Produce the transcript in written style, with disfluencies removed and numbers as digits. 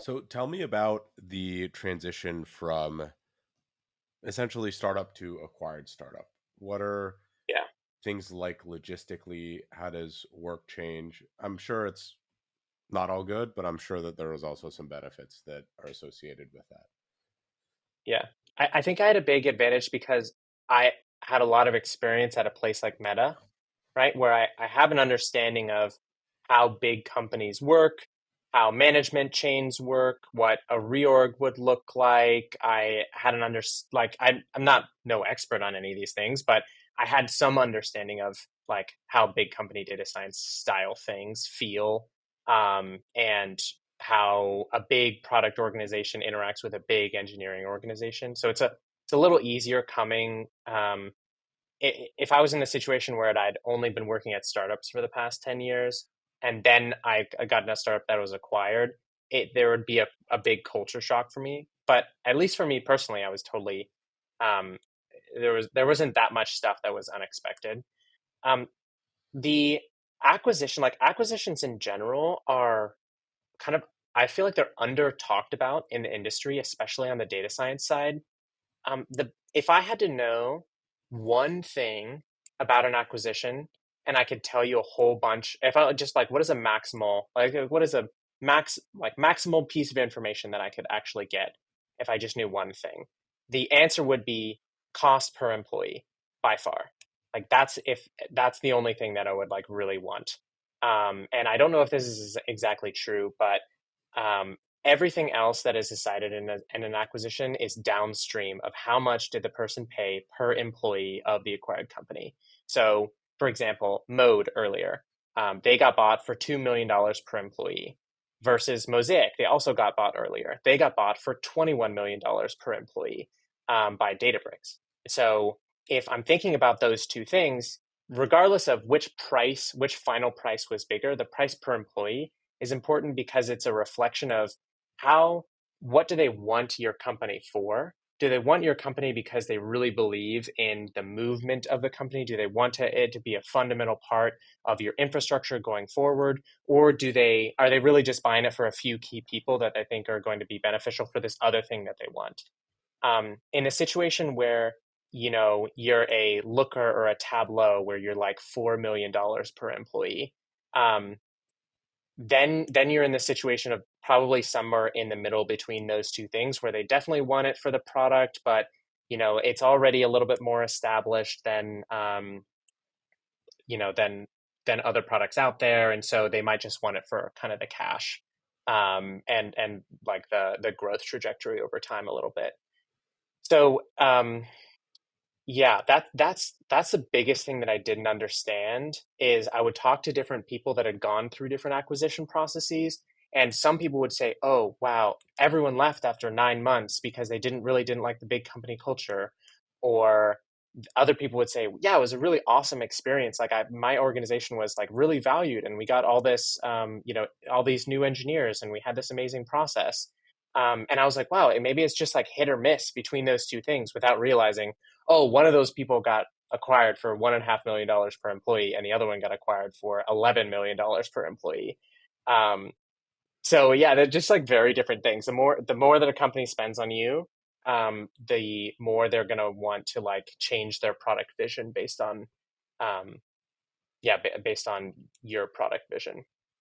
So tell me about the transition from essentially startup to acquired startup. What are Yeah. things like logistically? How does work change? I'm sure it's not all good, but I'm sure that there was also some benefits that are associated with that. Yeah. I think I had a big advantage because I had a lot of experience at a place like Meta, right? Where I have an understanding of how big companies work, how management chains work, what a reorg would look like. I had an I'm not no expert on any of these things, but I had some understanding of like how big company data science style things feel, and how a big product organization interacts with a big engineering organization. So it's a little easier coming. If I was in a situation where I'd only been working at startups for the past 10 years and then I got in a startup that was acquired, there would be a big culture shock for me. But at least for me personally, I was totally um, there wasn't that much stuff that was unexpected. Um, the acquisitions in general are kind of, I feel like they're under talked about in the industry, especially on the data science side. The If I had to know one thing about an acquisition, and I could tell you a whole bunch, if I just like, what is a maximal, what is a maximal piece of information that I could actually get if I just knew one thing? The answer would be cost per employee by far. Like that's the only thing that I would like really want. And I don't know if this is exactly true, but um, everything else that is decided in an acquisition is downstream of how much did the person pay per employee of the acquired company. So, for example, Mode earlier, they got bought for $2 million per employee versus Mosaic. They also got bought earlier. They got bought for $21 million per employee by Databricks. So, if I'm thinking about those two things, regardless of which final price was bigger, the price per employee is important because it's a reflection of how what do they want your company for? Do they want your company because they really believe in the movement of the company? Do they want it to be a fundamental part of your infrastructure going forward? Or are they really just buying it for a few key people that they think are going to be beneficial for this other thing that they want? In a situation where you're a Looker or a Tableau where you're like $4 million per employee, um, then you're in the situation of probably somewhere in the middle between those two things where they definitely want it for the product, but it's already a little bit more established you know than than other products out there, and so they might just want it for kind of the cash, and like the growth trajectory over time a little bit. So yeah, that's the biggest thing that I didn't understand is I would talk to different people that had gone through different acquisition processes, and some people would say, "Oh, wow, everyone left after 9 months because they didn't like the big company culture," or other people would say, "Yeah, it was a really awesome experience. Like my organization was like really valued, and we got all this, all these new engineers, and we had this amazing process." And I was like, "Wow, maybe it's just like hit or miss between those two things," without realizing, oh, one of those people got acquired for $1.5 million per employee, and the other one got acquired for $11 million per employee. Um, so yeah, they're just like very different things. The more that a company spends on you, the more they're gonna want to like change their product vision based on, um, yeah, based on your product vision.